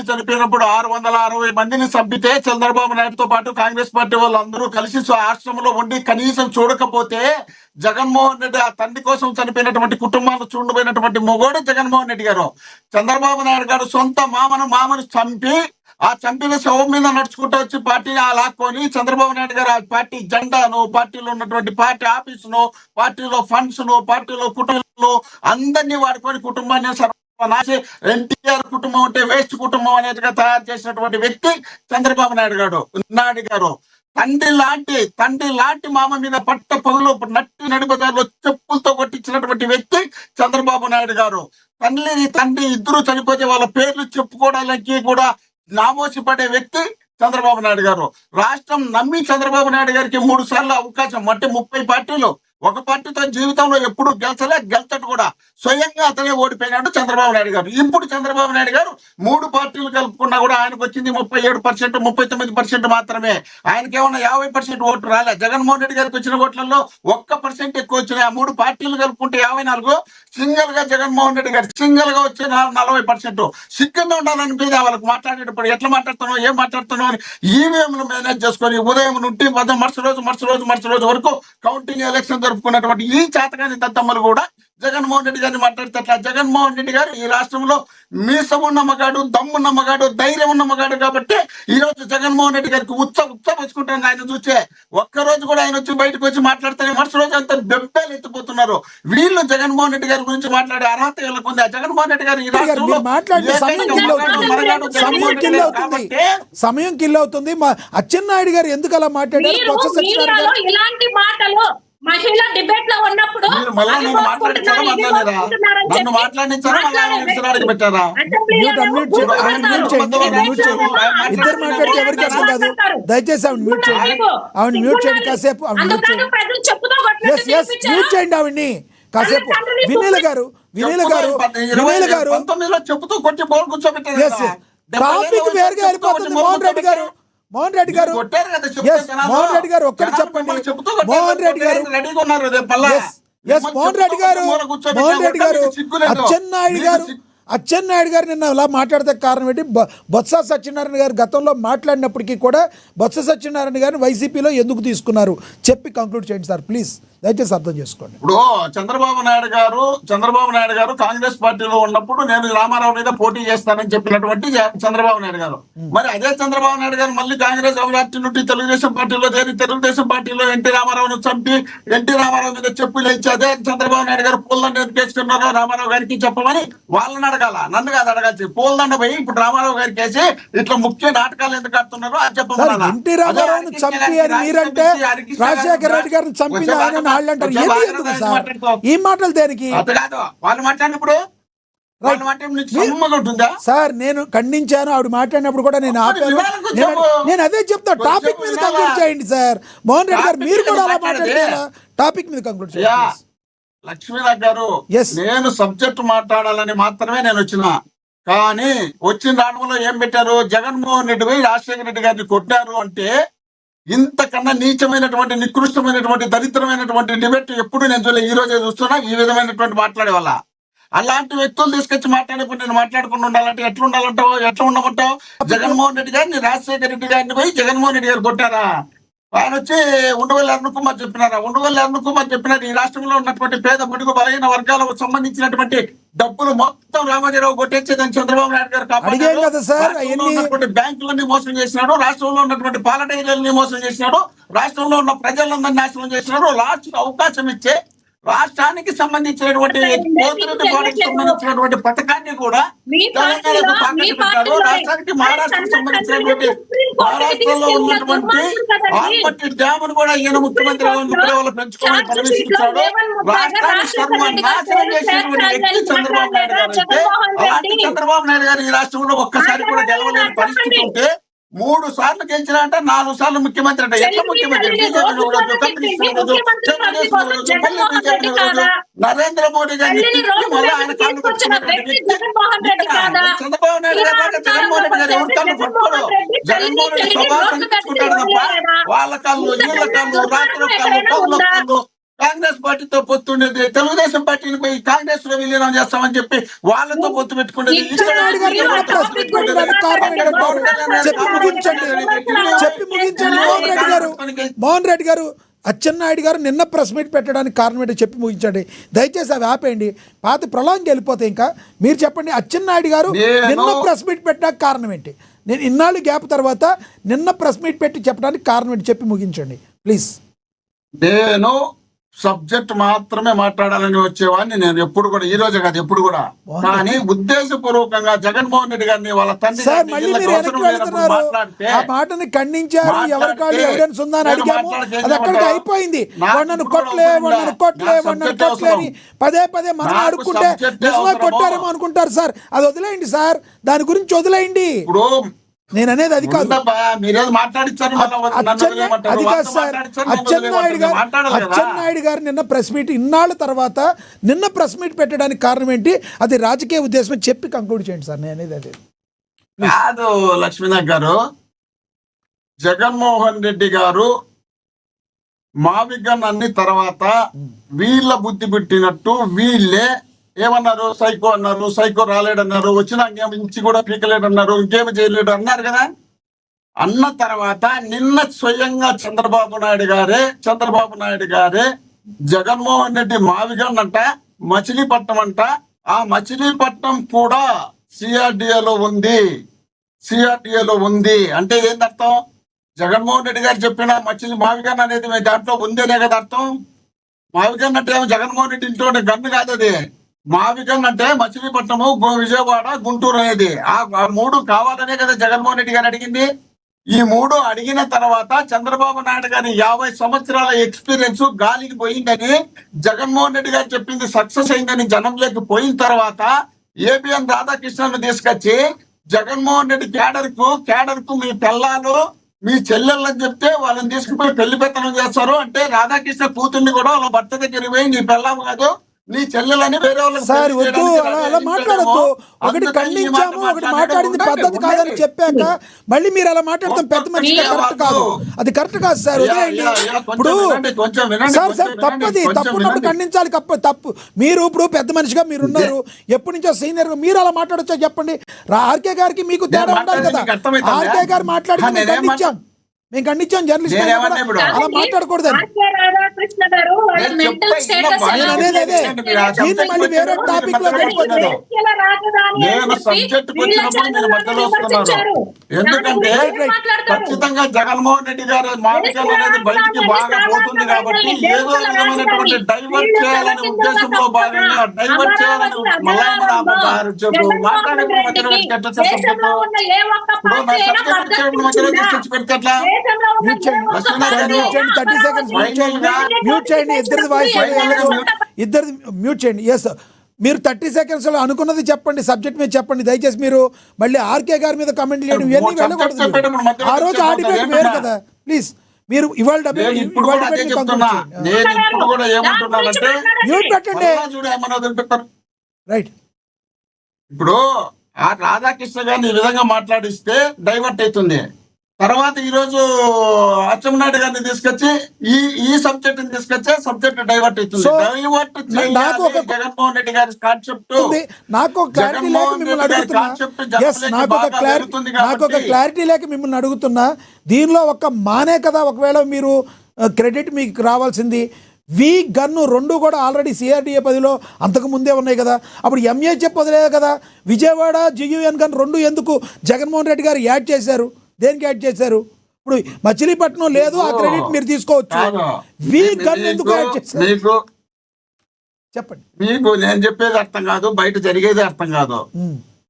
చనిపోయినప్పుడు 660 మందిని చంపితే చంద్రబాబు నాయుడుతో పాటు కాంగ్రెస్ పార్టీ వాళ్ళందరూ కలిసి ఆశ్రమంలో ఉండి కనీసం చూడకపోతే జగన్మోహన్ రెడ్డి ఆ తండ్రి కోసం చనిపోయినటువంటి కుటుంబాలను చూడబోయినటువంటి మొగోడు జగన్మోహన్ రెడ్డి గారు. చంద్రబాబు నాయుడు గారు సొంత మామను చంపి ఆ చంపిన శవం మీద నడుచుకుంటూ వచ్చి పార్టీని లాక్కొని చంద్రబాబు నాయుడు గారు ఆ పార్టీ జెండాను, పార్టీలో ఉన్నటువంటి పార్టీ ఆఫీసును, పార్టీలో ఫండ్స్ ను, పార్టీలో కుటుంబాలు అందరినీ వాడుకొని కుటుంబాన్ని నాసి ఎన్టీఆర్ కుటుంబం అంటే వేస్ట్ కుటుంబం అనేదిగా తయారు చేసినటువంటి వ్యక్తి చంద్రబాబు నాయుడు గారు. తండ్రి లాంటి మామ మీద పట్ట పగులు నట్టి నడిపదారులో చెప్పులతో కొట్టించినటువంటి వ్యక్తి చంద్రబాబు నాయుడు గారు. తండ్రి ఇద్దరు చనిపోతే వాళ్ళ పేర్లు చెప్పుకోవడానికి కూడా నామోసి పడే వ్యక్తి చంద్రబాబు నాయుడు గారు. రాష్ట్రం నమ్మి చంద్రబాబు నాయుడు గారికి 3 సార్లు అవకాశం అంటే 30 పార్టీలు ఒక పార్టీతో జీవితంలో ఎప్పుడు గెలిచట్టు కూడా స్వయంగా అతనే ఓడిపోయినాడు చంద్రబాబు నాయుడు గారు. ఇప్పుడు చంద్రబాబు నాయుడు గారు 3 పార్టీలు కలుపుకున్నా కూడా ఆయనకు వచ్చింది 37%, 39% మాత్రమే. ఆయనకేమన్నా 50% ఓట్లు రాలే. జగన్మోహన్ రెడ్డి గారికి వచ్చిన ఓట్లలో 1% ఎక్కువ వచ్చినాయి. ఆ 3 పార్టీలు కలుపుకుంటే 54, సింగిల్ గా జగన్మోహన్ రెడ్డి గారు సింగిల్ గా వచ్చే 40%. సిగ్గుగా ఉండాలనిపించింది వాళ్ళకి మాట్లాడేటప్పుడు. ఎట్లా మాట్లాడుతున్నావు, ఏం మాట్లాడుతున్నావు అని ఈవీఎంలు మేనేజ్ చేసుకొని ఉదయం నుండి మరుసటి రోజు వరకు కౌంటింగ్ ఎలక్షన్ జరుపుకున్నటువంటి ఈ చేతగాని దత్తమ్మలు కూడా జగన్మోహన్ రెడ్డి గారిని మాట్లాడితే జగన్మోహన్ రెడ్డి గారు ఈ రాష్ట్రంలో మీసమున్న మగాడు, దమ్మున్న మగాడు, ధైర్యం ఉన్న మగాడు కాబట్టి ఈ రోజు జగన్మోహన్ రెడ్డి గారికి ఉచ్చబుచ్చుకుంటాను. ఆయన చూసే ఒక్కరోజు కూడా ఆయన వచ్చి బయటకు వచ్చి మాట్లాడితే మరుసటి రోజు అంతా దెబ్బలు ఎత్తిపోతున్నారు. వీళ్ళు జగన్మోహన్ రెడ్డి గారి గురించి మాట్లాడే అర్హత వీళ్ళకు ఉంది. జగన్మోహన్ రెడ్డి గారు ఈ రాష్ట్రంలో సమయం కిల్ అవుతుంది. అచ్చెన్నాయుడు గారు ఎందుకు అలా మాట్లాడారు? ఇలాంటి మాటలు మహిళా డిబేట్ లో ఉన్నప్పుడు ఇద్దరు మాట్లాడితే ఎవరికి అర్థం కాదు. దయచేసి ఆవిడ మ్యూట్ చేయండి. ఆవిడ మ్యూట్ చేయండి కాసేపు. మ్యూట్ చేయండి ఆవిడ్ని కాసేపు. వినీల గారు టాపిక్ వేరుగా వెళ్ళిపోతుంది. మోహన్ రెడ్డి గారు ఒక్కటి చెప్పండి. మోహన్ రెడ్డి గారు అచ్చెన్నాయుడు గారు నిన్న అలా మాట్లాడితే కారణం ఏంటి? బొత్స సత్యనారాయణ గారు గతంలో మాట్లాడినప్పటికీ కూడా బొత్స సత్యనారాయణ గారిని వైసీపీలో ఎందుకు తీసుకున్నారు చెప్పి కంక్లూడ్ చేయండి సార్ ప్లీజ్. దయచేసి అర్థం చేసుకోండి. ఇప్పుడు చంద్రబాబు నాయుడు గారు కాంగ్రెస్ పార్టీలో ఉన్నప్పుడు నేను రామారావు మీద పోటీ చేస్తానని చెప్పినటువంటి చంద్రబాబు నాయుడు గారు. మరి అదే చంద్రబాబు నాయుడు గారు మళ్ళీ కాంగ్రెస్ పార్టీ నుండి తెలుగుదేశం పార్టీలో చేరి తెలుగుదేశం పార్టీలో ఎన్టీ రామారావును చంపి ఎన్టీ రామారావు మీద చెప్పులు ఇచ్చి అదే చంద్రబాబు నాయుడు గారు పూలదండ ఎందుకు వేసుకున్నారో రామారావు గారికి చెప్పమని వాళ్ళని అడగాల, నన్ను కాదు అడగాల్సి. పూలదండ పోయి ఇప్పుడు రామారావు గారికి వేసి ఇట్లా ముఖ్య నాటకాలు ఎందుకు ఆడుతున్నారో అది చెప్పమని. ఎన్టీ రామారావును చంపి అని మీరంటే రాజశేఖర రెడ్డి గారిని చంపిన ఆయన అంటారు. ఈ మాటలు దేనికి వాళ్ళు మాట్లాడినప్పుడు సార్? నేను ఖండించాను ఆవిడ మాట్లాడినప్పుడు కూడా. నేను ఆపాను. నేను అదే చెప్తా. టాపిక్ మీద కంక్లూడ్ చేయండి సార్. మోహన్ రెడ్డి గారు మీరు కూడా అలా మాట్లాడితే టాపిక్ మీద కంక్లూడ్ చేయండి. లక్ష్మీనాథ్ గారు, నేను సబ్జెక్ట్ మాట్లాడాలని మాత్రమే నేను వచ్చిన. కానీ వచ్చిన రావడంలో ఏం పెట్టారు? జగన్మోహన్ రెడ్డి పోయి రాజశేఖర రెడ్డి గారిని కొట్టారు అంటే ఇంతకన్నా నీచమైనటువంటి, నికృష్టమైనటువంటి, దరిద్రమైనటువంటి డిబేట్ ఎప్పుడు నేను చూడలే. ఈ రోజే చూస్తున్నా ఈ విధమైనటువంటి మాట్లాడే వాళ్ళ. అలాంటి వ్యక్తులు తీసుకొచ్చి మాట్లాడేప్పుడు నేను మాట్లాడకుండా ఉండాలంటే ఎట్లా ఉండమంటావు? జగన్మోహన్ రెడ్డి గారిని రాజశేఖర రెడ్డి గారిని పోయి జగన్మోహన్ రెడ్డి గారు కొట్టారా? ఆయన వచ్చి ఉండవల్లి అరుణ్ కుమార్ చెప్పినారు ఈ రాష్ట్రంలో ఉన్నటువంటి పేద బడుగు బలహీన వర్గాలకు సంబంధించినటువంటి డబ్బులు మొత్తం రామాజీరావు కొట్టేసేదని చంద్రబాబు నాయుడు గారు కాపాడారు. ఉన్నటువంటి బ్యాంకులన్నీ మోసం చేసినాడు, రాష్ట్రంలో ఉన్నటువంటి పాలడైలన్నీ మోసం చేసినాడు, రాష్ట్రంలో ఉన్న ప్రజలందరినీ నాశనం చేసినాడు. లాస్ట్ అవకాశం ఇచ్చే రాష్ట్రానికి సంబంధించినటువంటి సంబంధించినటువంటి పథకాన్ని కూడా తెలంగాణకు తాకట్టు పెట్టాడు. రాష్ట్రానికి మహారాష్ట్రకు సంబంధించినటువంటి మహారాష్ట్రలో ఉన్నటువంటి ఆల్మట్టి డ్యామును కూడా ఈయన ముఖ్యమంత్రి పెంచుకోవాలని పరిమితించాడు. రాష్ట్రాన్ని సర్వనాశనం చేసినటువంటి వ్యక్తి చంద్రబాబు నాయుడు గారు. అయితే అలాంటి చంద్రబాబు నాయుడు గారు ఈ రాష్ట్రంలో ఒక్కసారి కూడా గెలవలేని పరిస్థితి ఉంటే 3 సార్లు గెలిచినా అంటే 4 సార్లు ముఖ్యమంత్రి అంటే ఎట్లా ముఖ్యమంత్రి? నరేంద్ర మోడీ గారిని మళ్ళీ ఆయన కాళ్ళు పట్టుకున్నటువంటి చంద్రబాబు నాయుడు గారు. జగన్మోహన్ రెడ్డి గారు ఎవరి కాళ్ళు పట్టుకోడు. జగన్మోహన్ రెడ్డి సభ కనిపించుకుంటాడు తప్ప వాళ్ళ కాళ్ళు, వీళ్ళ కాళ్ళు, రాత్రి కాళ్ళు, పౌరుల కాళ్ళు కాంగ్రెస్ పార్టీతో పొత్తుండేది, తెలుగుదేశం పార్టీని పోయి కాంగ్రెస్ లో విలీనం చేస్తామని చెప్పి వాళ్ళతో పొత్తు పెట్టుకునేది. అచ్చెన్నాయుడు గారు నిన్న ప్రెస్ మీట్ పెట్టడానికి కారణం ఏంటంటారు? చెప్పి ముగించండి, చెప్పి ముగించండి. మోహన్ రెడ్డి గారు అచ్చెన్నాయుడు గారు నిన్న ప్రెస్ మీట్ పెట్టడానికి కారణం ఏంటో చెప్పి ముగించండి దయచేసి. అవి ఆపేయండి, పాత ప్రళాంకి వెళ్ళిపోతాయి. ఇంకా మీరు చెప్పండి, అచ్చెన్నాయుడు గారు నిన్న ప్రెస్ మీట్ పెట్టడానికి కారణం ఏంటి? నేను ఇన్నాళ్ళు గ్యాప్ తర్వాత నిన్న ప్రెస్ మీట్ పెట్టి చెప్పడానికి కారణం ఏంటి చెప్పి ముగించండి ప్లీజ్. నేను సబ్జెక్ట్ మాత్రమే మాట్లాడాలని వచ్చేవాడిని, నేను ఎప్పుడు కూడా, ఈ రోజు కాదు ఎప్పుడు కూడా. కానీ ఉద్దేశపూర్వకంగా జగన్మోహన్ రెడ్డి గారిని వాళ్ళ తండ్రి సార్ మళ్ళీ మీరు వెనక్కి వెళ్తున్నారు. ఆ మాటని ఖండించారు, ఎవరి కాళ్ళు ఎవిడెన్స్ ఉందా అని అడిగాము, అది అక్కడికి అయిపోయింది. నన్ను కొట్లే అని పదే పదే మనం అడుక్కుంటే నిజంగా కొట్టారేమో అనుకుంటారు సార్. అది వదిలేయండి సార్, దాని గురించి వదిలేయండి. ఇప్పుడు నేను అనేది అది కాదు. అది కాదు సార్. అచ్చెన్నాయుడు గారు నిన్న ప్రెస్ మీట్ ఇన్నాళ్ళ తర్వాత నిన్న ప్రెస్ మీట్ పెట్టడానికి కారణం ఏంటి? అది రాజకీయ ఉద్దేశం చెప్పి కంక్లూడ్ చేయండి సార్. నేను అనేది అదే కాదు. లక్ష్మీనాథ్ గారు, జగన్మోహన్ రెడ్డి గారు మావిగన్ అన్ని తర్వాత వీళ్ళ బుద్ధి పెట్టినట్టు వీళ్ళే ఏమన్నారు, సైకో అన్నారు, సైకో రాలేడన్నారు, వచ్చినా ఇంచి కూడా పీకలేడన్నారు, ఇంకేమి చేయలేడు అన్నారు కదా. అన్న తర్వాత నిన్న స్వయంగా చంద్రబాబు నాయుడు గారే జగన్మోహన్ రెడ్డి మావిగన్ అంట, మచిలీపట్నం అంట, ఆ మచిలీపట్నం కూడా సిఆర్డిఏలో ఉంది అంటే ఏందర్థం? జగన్మోహన్ రెడ్డి గారు చెప్పిన మావిగన్ అనేది దాంట్లో ఉందేనే కదా అర్థం. మావిగన్ అంటే ఏమో జగన్మోహన్ రెడ్డి ఇంట్లో గన్ను కాదు అది. మావిగన్ అంటే మచిలీపట్నము, విజయవాడ, గుంటూరు అనేది ఆ మూడు కావాలనే కదా జగన్మోహన్ రెడ్డి గారు అడిగింది. ఈ మూడు అడిగిన తర్వాత చంద్రబాబు నాయుడు గారి 50 సంవత్సరాల ఎక్స్పీరియన్స్ గాలికి పోయిందని జగన్మోహన్ రెడ్డి గారు చెప్పింది సక్సెస్ అయిందని జనంలోకి పోయిన తర్వాత ఏబిఎన్ రాధాకృష్ణను తీసుకొచ్చి జగన్మోహన్ రెడ్డి క్యాడర్ కు మీ పిల్లలు మీ చెల్లెళ్ళని చెప్తే వాళ్ళని తీసుకుపోయి పెళ్లి పెత్తనం చేస్తారు. అంటే రాధాకృష్ణ కూతుర్ని కూడా వాళ్ళ భర్త దగ్గర పోయి నీ పిల్లం కాదు నీ చెల్లెలని వేరే వాళ్ళకి సార్ వద్దు, అలా మాట్లాడద్దు. ఒకటి ఖండించాము, ఒకటి మాట్లాడింది పద్ధతి కాదని చెప్పాక మళ్ళీ మీరు అలా మాట్లాడతాం పెద్ద మనిషిగా కరెక్ట్ కాదు. అది కరెక్ట్ కాదు సార్, వదిలేయండి. ఇప్పుడు సార్ తప్పున్నప్పుడు ఖండించాలి. తప్పు మీరు ఇప్పుడు పెద్ద మనిషిగా మీరు ఉన్నారు, ఎప్పటి నుంచో సీనియర్, మీరు అలా మాట్లాడొచ్చా చెప్పండి. ఆర్కే గారికి మీకు తేడా ఉండాలి కదా. ఆర్కే గారు మాట్లాడి మేము ఖండించాం, జర్నలిస్ట్ అలా మాట్లాడకూడదు. మళ్ళీ వేరే టాపిక్ లో నేను సబ్జెక్ట్ వచ్చినప్పుడు మీరు మధ్యలో వస్తున్నారు. ఎందుకంటే ఖచ్చితంగా జగన్మోహన్ రెడ్డి గారు మావిగన్ అనేది బయటికి బాగా పోతుంది కాబట్టి ఏదో విధమైనటువంటి డైవర్ట్ చేయాలనే ఉద్దేశంలో భాగంగా డైవర్ట్ చేయాలని మధ్యలో తీసుకొచ్చి పెడితే ఇద్దరు మ్యూట్ చేయండి. ఎస్, మీరు 30 seconds లో అనుకున్నది చెప్పండి, సబ్జెక్ట్ మీద చెప్పండి దయచేసి. మీరు మళ్ళీ ఆర్కే గారి మీద కమెంట్ చేయడం ఇవన్నీ వెళ్ళకూడదు. ఆ రోజు ఆ డిబేట్ వేరు కదా. ప్లీజ్ మీరు ఇవాళ రైట్. ఇప్పుడు ఆ రాధాకృష్ణ గారిని ఈ విధంగా మాట్లాడిస్తే డైవర్ట్ అవుతుంది. తర్వాత ఈ రోజు అచ్చెన్నాయుడు గారిని తీసుకొచ్చి ఈ సబ్జెక్ట్ తీసుకొచ్చే సబ్జెక్ట్ డైవర్ట్ అవుతుంది. జగన్మోహన్ రెడ్డి గారి కాన్సెప్ట్ నాకు ఒక క్లారిటీ లేక మిమ్మల్ని అడుగుతున్నా. దీనిలో ఒక మానే కదా ఒకవేళ మీరు క్రెడిట్ మీకు రావాల్సింది. గన్ను 2 కూడా ఆల్రెడీ సిఆర్డిఏ 10లో అంతకు ముందే ఉన్నాయి కదా. అప్పుడు ఎంఏహెచ్ వదిలేదు కదా. విజయవాడ జియుఎన్ గన్ 2 ఎందుకు జగన్మోహన్ రెడ్డి గారు యాడ్ చేశారు? దేనికి యాడ్ చేశారు? ఇప్పుడు మచిలీపట్నం లేదు, ఆ క్రెడిట్ మీరు తీసుకోవచ్చు. గన్ ఎందుకు యాడ్ చేశారు చెప్పండి. మీకు నేను చెప్పేది అర్థం కాదు, బయట జరిగేది అర్థం కాదు.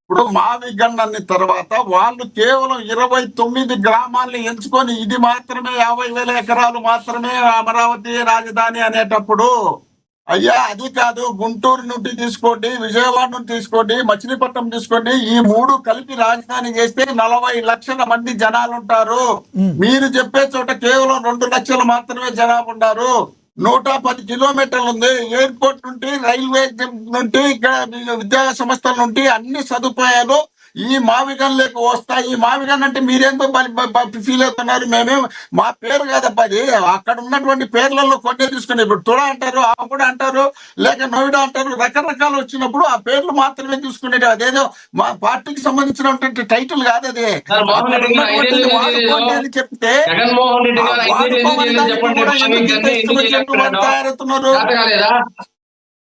ఇప్పుడు మావిగన్ అన్న తర్వాత వాళ్ళు కేవలం 29 గ్రామాల్ని ఎంచుకొని ఇది మాత్రమే 50,000 ఎకరాలు మాత్రమే అమరావతి రాజధాని అనేటప్పుడు, అయ్యా అది కాదు, గుంటూరు నుండి తీసుకోండి, విజయవాడ నుండి తీసుకోండి, మచిలీపట్నం తీసుకోండి, ఈ 3 కలిపి రాజధాని చేస్తే 40 లక్షల మంది జనాలు ఉంటారు. మీరు చెప్పే చోట కేవలం 2 లక్షలు మాత్రమే జనాభా ఉంటారు. 110 కిలోమీటర్లు ఉంది. ఎయిర్పోర్ట్ నుండి, రైల్వే నుండి, ఇక్కడ విద్యా సంస్థల నుండి అన్ని సదుపాయాలు ఈ మావిగన్లోకి వస్తా. ఈ మావిగన్ అంటే మీరేందో ఫీల్ అవుతున్నారు. మేమేం మా పేరు కాదబ్బా అది. అక్కడ ఉన్నటువంటి పేర్లలో కొన్ని తీసుకుని ఇప్పుడు తుడా అంటారు, ఆకుడ అంటారు, లేక నోయిడా అంటారు, రకరకాలు వచ్చినప్పుడు ఆ పేర్లు మాత్రమే తీసుకునేది. అదేదో మా పార్టీకి సంబంధించినటువంటి టైటిల్ కాదు అది. సార్, మోహన్ రెడ్డి గారు ఐదేళ్ళు వాడుకోండి అని చెప్తే జగన్మోహన్ రెడ్డి గారు ఐదేళ్ళు ఎందుకు చేయలేదు చెప్పండి. కూడా ఎందుకు ఇంత ఎందుకు ఇష్టం వచ్చినట్టు వాళ్ళు చేయలేకపోయాడు? తయారవుతున్నారు? చేత కాలేదా?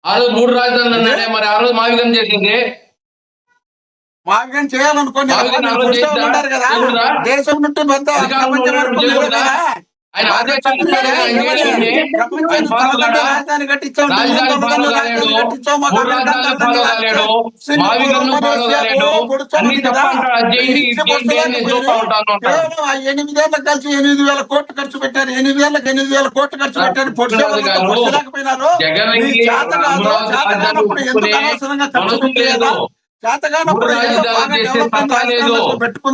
ఆ రోజు 3 రాజధానులు అన్నాడే, మరి ఆ రోజు మావిగం చేసింది. మావిగన్ చేయాలనుకోండి మావిగన్ ఆ రోజు పురుషులు చేద్దా? ఉంటారు కదా, చేయకూడదా? దేశం నుండి పెద్ద అధికారంలో ప్రపంచం వరకు ఉన్నప్పుడు చేయకూడదా? మీరే ఆయన కదా. ఆదేశాలు ఇచ్చారు కదా, ఆయన చేసింది. ప్రపంచాన్ని ఆయన ఫాలో తలదన్నే కాడా? రాజధాని కట్టించాం, రాజధాని ఫాలో కాలేడు, రాజధాని కట్టించాం, మాకు 3 రాజధానులు ఫాలో కాలేడు, మావిగన్ను ఫాలో కాలేడు. అన్ని తప్ప అంటాడు. అది చేయండి, ఇది చేయండి అని నేను చూస్తా ఉంటాను అంటాడు. కేవలం ఆ 8 ఏళ్ళకి కలిసి 8,000 కోట్లు ఖర్చు పెట్టారు. 8 ఏళ్ళకి 8,000 కోట్లు ఖర్చు పెట్టారు. పొడిచేయలేకపోయినారు. జగన్కి చేత కాదు, చేత కానప్పుడు ఎందుకు అనవసరంగా ఖర్చు మనసు లేదు. పెట్టేయాలి? చేత కానప్పుడు 3 రాజధానులు చేసే పత్తా లేదు.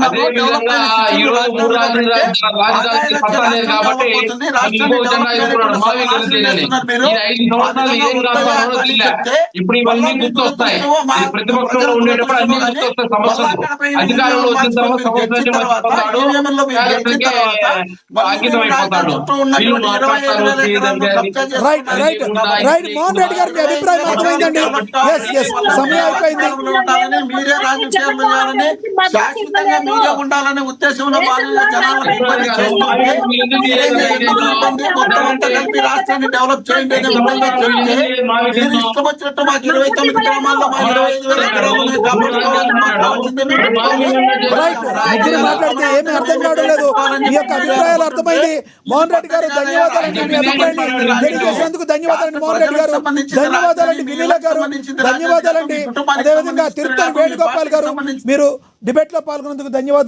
అదే విధంగా ఈ రోజు 3 రాజధానికి పత్తా లేదు కాబట్టి ఇంకో జెండా ఎదుర్కొన్నాడు మావిగన్ చేయని. ఈ 5 సంవత్సరాలు ఏం కాపాడో తెలియలే. ఇప్పుడు ఇవన్నీ గుర్తొస్తాయి. ఈ ప్రతిపక్షంలో ఉండేటప్పుడు అన్ని గుర్తొస్తాయి సమస్యలు. అధికారంలో వచ్చిన తర్వాత సమస్యలు మర్చిపోతాడు. జాగ్రత్తగా అంకితం అయిపోతాడు. వీళ్ళు మాట్లాడతారు right right right Mohan Reddy గారి మీ అభిప్రాయం అర్థమైందండి. ఎస్ ఎస్ సమయం అయిపోయింది. మీరే రాజకీయాలు చేయాలని, శాశ్వతంగా మీరే ఉండాలనే ఉద్దేశంలో భాగంగా జనాలను ఇబ్బంది చేస్తుంటే మొత్తం అంతా కలిపి రాష్ట్రాన్ని డెవలప్ చేయండి అనే విధంగా చెప్తే మీరు ఇష్టం వచ్చినట్టు మాకు 29 గ్రామాల్లో మా 25,000 ఎకరాలను కాపాడుకోవాలని మాకు కావాల్సిందే మేము పెట్టుకోవాలి. రైట్ ముగ్గురు మాట్లాడితే ఏమీ అర్థం కావడం లేదు. మీ యొక్క అభిప్రాయాలు అర్థమైంది. మోహన్ రెడ్డి గారు ధన్యవాదాలండి. మీ అభిప్రాయాన్ని తెలియజేసినందుకు ధన్యవాదాలండి మోహన్ రెడ్డి గారు. ధన్యవాదాలండి వినీల గారు. ధన్యవాదాలండి. అదేవిధంగా తిరుపతి వేణుగోపాల్ గారు మీరు డిబేట్ లో పాల్గొన్నందుకు ధన్యవాదాలు.